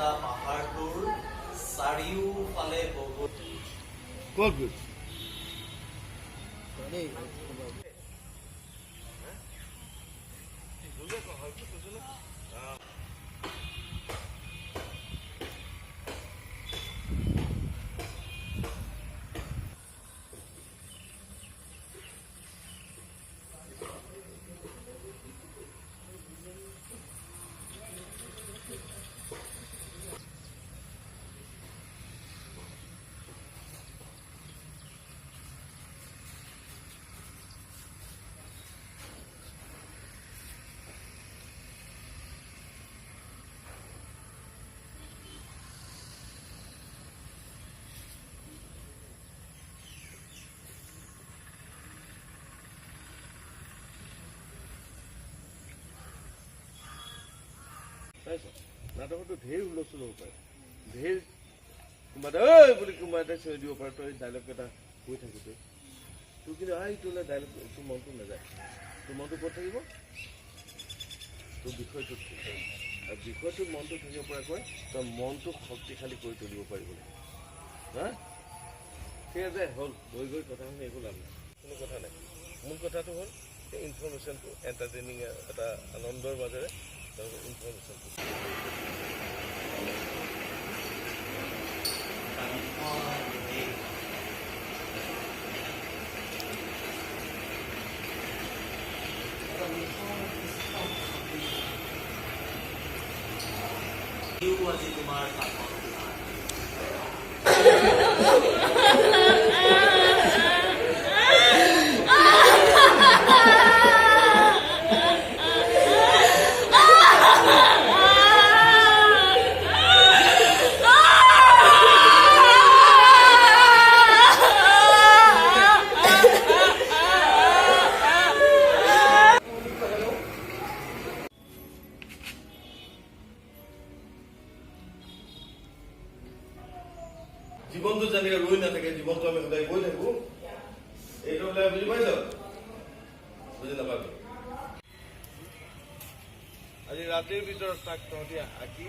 নৰ্মদা পাহাৰটোৰ চাৰিওফালে বহুত নাটকতো ঢেৰ হুলস্থুল হ'ব পাৰে, ঢেৰ কোনোবা এটা বুলি কোনোবা এটা চিঞৰি দিব পাৰে, তই ডাইলগ এটা কৈ থাকোঁতে তোৰ কিন্তু তোলৈ ডাইলগ তোৰ মনটো নাযায়, তোৰ মনটো ক'ত থাকিব, তোৰ বিষয়টোত আৰু বিষয়টোত মনটো থাকিব পৰাকৈ তই মনটোক শক্তিশালী কৰি তুলিব পাৰিব লাগিব। হা ঠিক আছে, হ'ল গৈ গৈ কথাখিনি একো লাভ নাই, কোনো কথা নাই। মূল কথাটো হ'ল এই ইনফৰমেশ্যনটো এণ্টাৰটেইনিং এটা আনন্দৰ মাজেৰে ইনফৰমেশ্যনটো আজি তোমাৰ জীৱনটো যেনেকৈ ৰৈ নাথাকে, জীৱনটো আমি সদায় গৈ থাকো, এইটো বোলে বুজি পাইছ, বুজি নাপাবি। আজি ৰাতিৰ ভিতৰত তাক তহঁতি আঁকি